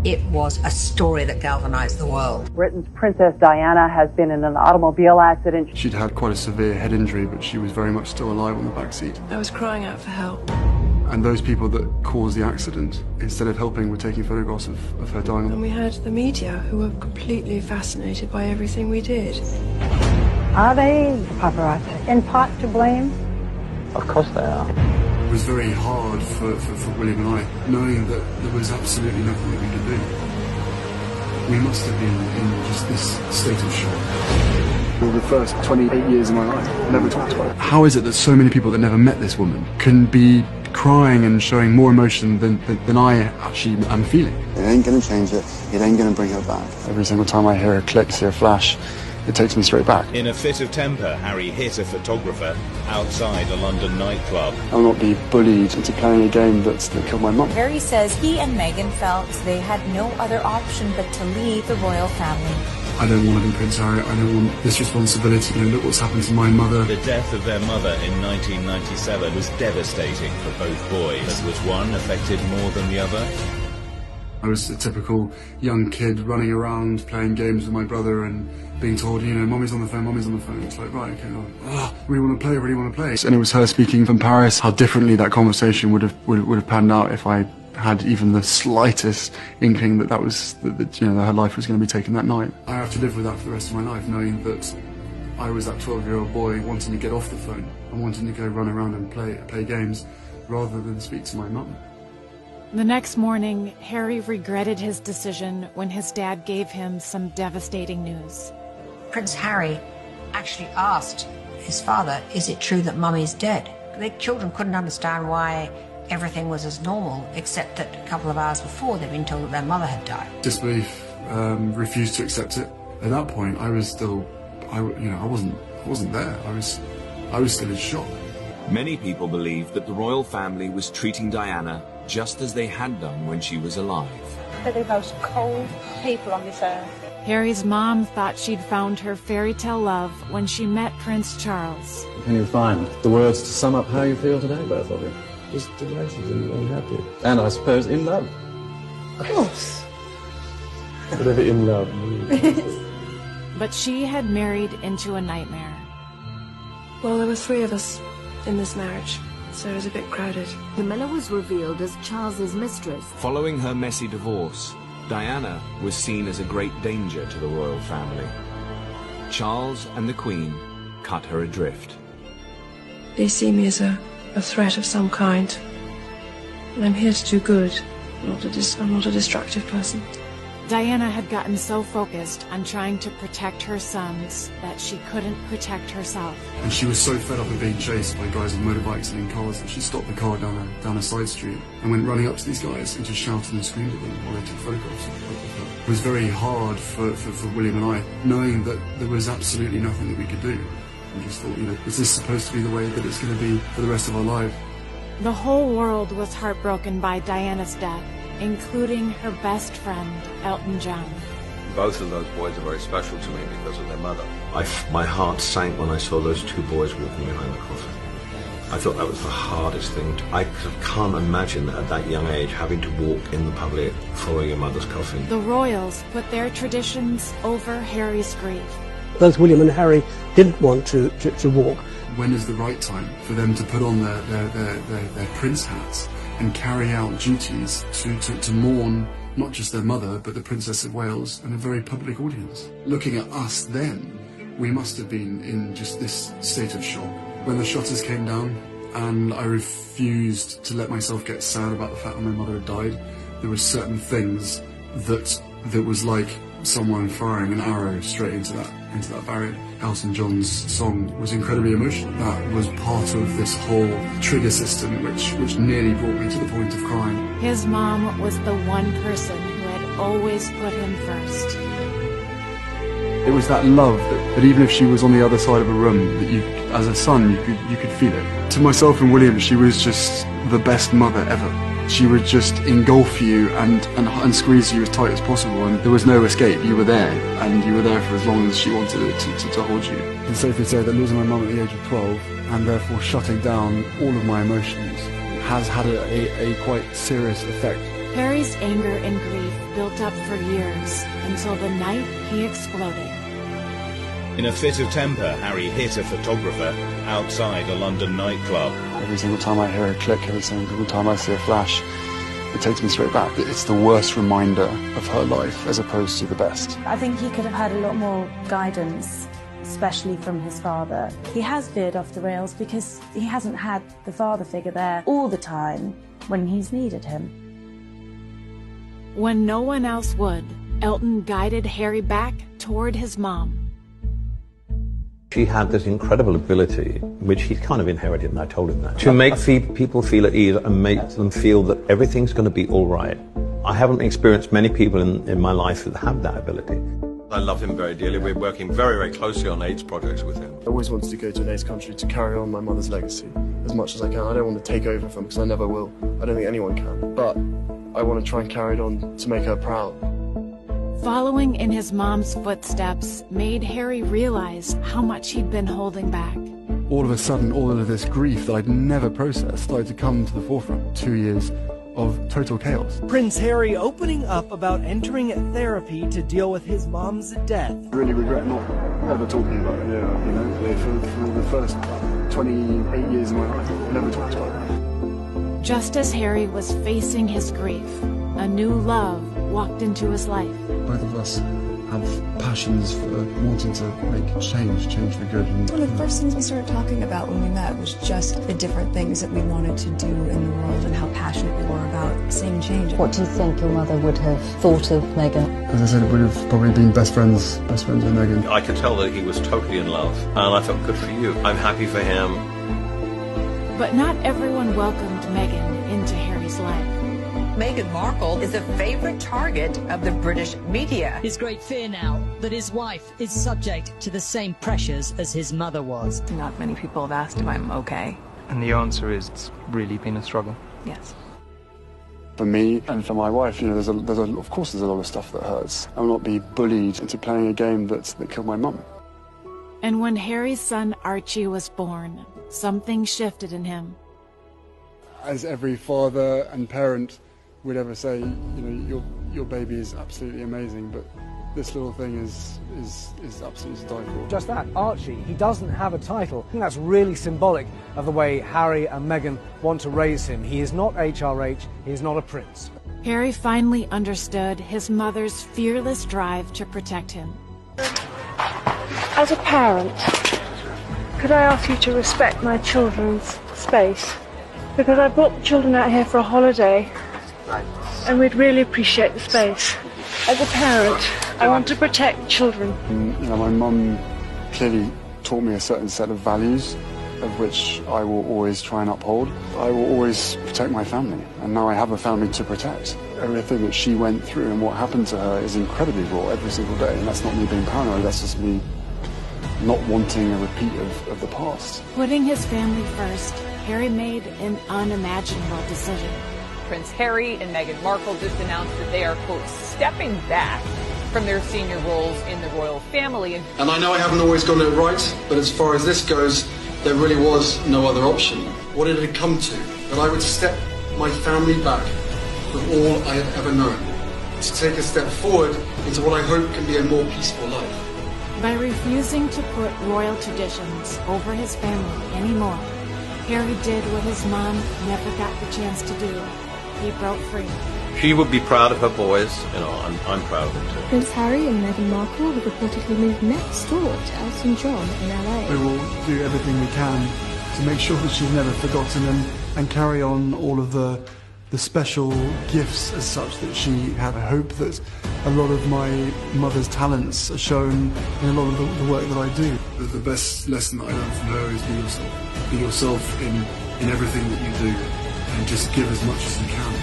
It was a story that galvanized the world. Britain's Princess Diana has been in an automobile accident. She'd had quite a severe head injury, but she was very much still alive on the back seat. I was crying out for help. And those people that caused the accident, instead of helping, were taking photographs of her dying. And we had the media, who were completely fascinated by everything we did. Are they paparazzi in part to blame? Of course they are. It was very hard for William and I, knowing that there was absolutely nothing that we could do. We must have been in just this state of shock. For the first 28 years of my life, I never talked about it. How is it that so many people that never met this woman can be crying and showing more emotion than I actually am feeling? It ain't gonna change it. It ain't gonna bring her back. Every single time I hear a click, see a flash, it takes me straight back. In a fit of temper, Harry hit a photographer outside a London nightclub. I'll not be bullied into playing a game that killed my mum. Harry says he and Meghan felt they had no other option but to leave the royal family. I don't want to be Prince Harry. I don't want this responsibility. Look what's happened to my mother. The death of their mother in 1997 was devastating for both boys. Was one affected more than the other? I was a typical young kid running around playing games with my brother and being told, Mommy's on the phone, Mommy's on the phone. It's like, right, okay, really want to play. And it was her speaking from Paris. How differently that conversation would have panned out if I had even the slightest inkling that her life was going to be taken that night. I have to live with that for the rest of my life, knowing that I was that 12-year-old boy wanting to get off the phone and wanting to go run around and play games rather than speak to my mum. The next morning, Harry regretted his decision when his dad gave him some devastating news. Prince Harry actually asked his father, is it true that Mummy's dead? The children couldn't understand why everything was as normal, except that a couple of hours before they'd been told that their mother had died. Disbelief, refused to accept it. At that point, I was still, I wasn't there. I was still in shock. Many people believed that the royal family was treating Diana just as they had done when she was alive. They're the most cold people on this earth. Harry's mom thought she'd found her fairy tale love when she met Prince Charles. Can you find the words to sum up how you feel today, both of you? Just delighted and happy. And I suppose in love. Of course. Whatever in love means. But she had married into a nightmare. Well, there were 3 of us in this marriage, so it was a bit crowded. Camilla was revealed as Charles's mistress. Following her messy divorce, Diana was seen as a great danger to the royal family. Charles and the Queen cut her adrift. They see me as a threat of some kind. And I'm here to do good. I'm not a destructive person. Diana had gotten so focused on trying to protect her sons that she couldn't protect herself. And she was so fed up of being chased by guys on motorbikes and in cars that she stopped the car down a side street and went running up to these guys and just shouted and screamed at them while they took photographs of her. It was very hard for William and I, knowing that there was absolutely nothing that we could do. We just thought, is this supposed to be the way that it's going to be for the rest of our lives? The whole world was heartbroken by Diana's death, including her best friend, Elton John. Both of those boys are very special to me because of their mother. My heart sank when I saw those 2 boys walking behind the coffin. I thought that was the hardest thing. I can't imagine at that young age having to walk in the public following your mother's coffin. The royals put their traditions over Harry's grief. Both William and Harry didn't want to walk. When is the right time for them to put on their prince hats and carry out duties to mourn not just their mother, but the Princess of Wales and a very public audience? Looking at us then, we must have been in just this state of shock. When the shutters came down and I refused to let myself get sad about the fact that my mother had died, there were certain things that was like someone firing an arrow straight into that barrier. Elton John's song was incredibly emotional. That was part of this whole trigger system which nearly brought me to the point of crying. His mom was the one person who had always put him first. It was that love that even if she was on the other side of a room, that you, as a son, you could feel it. To myself and William, she was just the best mother ever. She would just engulf you and squeeze you as tight as possible, and there was no escape. You were there, and you were there for as long as she wanted to hold you. I can safely say that losing my mum at the age of 12, and therefore shutting down all of my emotions, has had a quite serious effect. Harry's anger and grief built up for years until the night he exploded. In a fit of temper, Harry hit a photographer outside a London nightclub. Every single time I hear a click, every single time I see a flash, it takes me straight back. It's the worst reminder of her life as opposed to the best. I think he could have had a lot more guidance, especially from his father. He has veered off the rails because he hasn't had the father figure there all the time when he's needed him. When no one else would, Elton guided Harry back toward his mom. She had this incredible ability, which he kind of inherited, and I told him that, to make people feel at ease and make them feel that everything's going to be all right. I haven't experienced many people in my life that have that ability. I love him very dearly. We're working very, very closely on AIDS projects with him. I always wanted to go to an AIDS country to carry on my mother's legacy as much as I can. I don't want to take over from her because I never will. I don't think anyone can. But I want to try and carry it on to make her proud. Following in his mom's footsteps made Harry realize how much he'd been holding back. All of a sudden, all of this grief that I'd never processed started to come to the forefront. 2 years of total chaos. Prince Harry opening up about entering therapy to deal with his mom's death. I really regret not ever talking about it. Yeah, you know, for the first 28 years of my life, I never talked about it. Just as Harry was facing his grief, a new love walked into his life. Both of us have passions for wanting to make change for good. One of the first things we started talking about when we met was just the different things that we wanted to do in the world and how passionate we were about seeing change. What do you think your mother would have thought of Meghan? As I said, it would have probably been best friends with Meghan. I could tell that he was totally in love, and I thought, good for you. I'm happy for him. But not everyone welcomed Meghan into Harry's life. Meghan Markle is a favorite target of the British media. His great fear now that his wife is subject to the same pressures as his mother was. Not many people have asked if I'm okay. And the answer is it's really been a struggle. Yes. For me and for my wife, you know, of course there's a lot of stuff that hurts. I will not be bullied into playing a game that killed my mum. And when Harry's son Archie was born, something shifted in him. As every father and parent would ever say, you know, your baby is absolutely amazing, but this little thing is absolutely to die for. Just that, Archie, he doesn't have a title. I think that's really symbolic of the way Harry and Meghan want to raise him. He is not HRH, he is not a prince. Harry finally understood his mother's fearless drive to protect him. As a parent, could I ask you to respect my children's space? Because I brought the children out here for a holiday, and we'd really appreciate the space. As a parent, I want to protect children. You know, my mum clearly taught me a certain set of values, of which I will always try and uphold. I will always protect my family, and now I have a family to protect. Everything that she went through and what happened to her is incredibly raw every single day, and that's not me being paranoid, that's just me not wanting a repeat of the past. Putting his family first, Harry made an unimaginable decision. Prince Harry and Meghan Markle just announced that they are, quote, stepping back from their senior roles in the royal family. And I know I haven't always got it right, but as far as this goes, there really was no other option. What did it come to? That I would step my family back from all I have ever known, to take a step forward into what I hope can be a more peaceful life. By refusing to put royal traditions over his family anymore, Harry did what his mom never got the chance to do. He broke free. She would be proud of her boys, you know, I'm proud of them too. Prince Harry and Meghan Markle have reportedly moved next door to Elton John in LA. We will do everything we can to make sure that she's never forgotten and carry on all of the special gifts as such that she had. I hope that a lot of my mother's talents are shown in a lot of the work that I do. The best lesson that I learned from her is be yourself. Be yourself in everything that you do, and just give as much as you can.